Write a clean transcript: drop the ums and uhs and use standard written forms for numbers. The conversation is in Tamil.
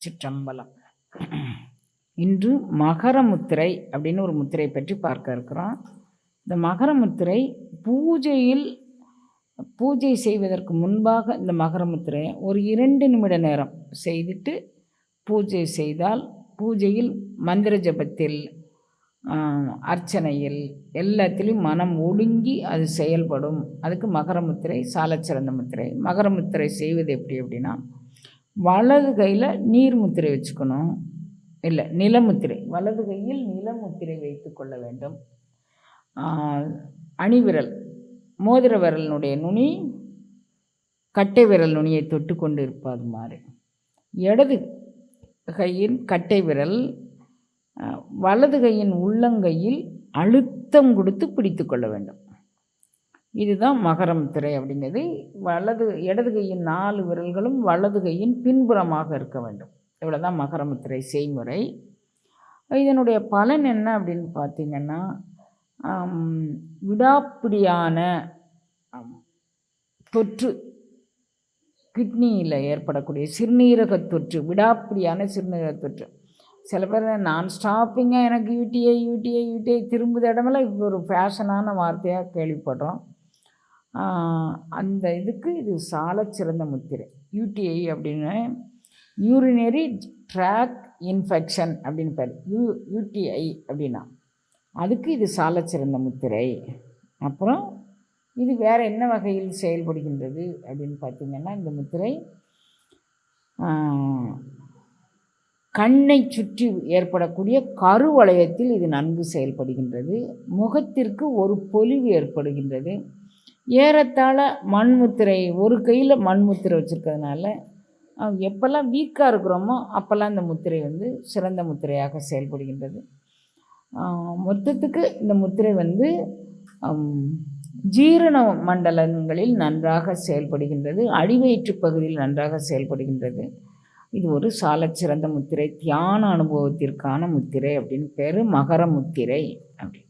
சிற்றம்பலம். இன்று மகர முத்திரை அப்படின்னு ஒரு முத்திரை பற்றி பார்க்க இருக்கிறோம். இந்த மகர முத்திரை பூஜை செய்வதற்கு முன்பாக இந்த மகர முத்திரையை ஒரு 2 நிமிட நேரம் செய்துட்டு பூஜை செய்தால், பூஜையில் மந்திர ஜபத்தில், அர்ச்சனையில் எல்லாத்திலையும் மனம் ஒடுங்கி அது செயல்படும். அதுக்கு மகர முத்திரை சாலச்சிறந்த முத்திரை. மகர முத்திரை செய்வது எப்படி அப்படின்னா, வலது கையில் நீர் முத்திரை வச்சுக்கணும், இல்லை நிலமுத்திரை, வலது கையில் நிலமுத்திரை வைத்து கொள்ள வேண்டும். அணிவிரல், மோதிர விரலினுடைய நுனி கட்டை விரல் நுனியை தொட்டு கொண்டு இருப்பது மாதிரி, இடது கையின் கட்டை விரல் வலது கையின் உள்ளங்கையில் அழுத்தம் கொடுத்து பிடித்து கொள்ள வேண்டும். இதுதான் மகர முத்திரை அப்படிங்கிறது. இடது கையின் 4 விரல்களும் வலது கையின் பின்புறமாக இருக்க வேண்டும். இவ்வளோதான் மகர முத்திரை செய்முறை. இதனுடைய பலன் என்ன அப்படின்னு பார்த்திங்கன்னா, விடாப்பிடியான தொற்று, கிட்னியில் ஏற்படக்கூடிய சிறுநீரக தொற்று, விடாப்பிடியான சிறுநீரக தொற்று. சில பேர் நான் ஸ்டாப்பிங்காக எனக்கு யூடிஐ திரும்புத இடமெல்லாம் இப்போ ஒரு ஃபேஷனான வார்த்தையாக கேள்விப்படுறோம். அந்த இதுக்கு இது சாலச்சிறந்த முத்திரை. யூடிஐ அப்படின்னு யூரினரி ட்ராக் இன்ஃபெக்ஷன் அப்படின்னு பேர், யூடிஐ அப்படின்னா அதுக்கு இது சாலச்சிறந்த முத்திரை. அப்புறம் இது வேறு என்ன வகையில் செயல்படுகின்றது அப்படின்னு பார்த்திங்கன்னா, இந்த முத்திரை கண்ணை சுற்றி ஏற்படக்கூடிய கருவளையத்தில் இது நன்கு செயல்படுகின்றது. முகத்திற்கு ஒரு பொலிவு ஏற்படுகின்றது. ஏறத்தாழ மண்முத்திரை, ஒரு கையில் மண்முத்திரை வச்சுருக்கிறதுனால எப்போல்லாம் வீக்காக இருக்கிறோமோ அப்போல்லாம் இந்த முத்திரை சிறந்த முத்திரையாக செயல்படுகின்றது. மொத்தத்துக்கு இந்த முத்திரை ஜீரண மண்டலங்களில் நன்றாக செயல்படுகின்றது, அடிவயிற்று பகுதியில் நன்றாக செயல்படுகின்றது. இது ஒரு சாலச்சிறந்த முத்திரை, தியான அனுபவத்திற்கான முத்திரை அப்படின்னு பேர், மகர முத்திரை அப்படி.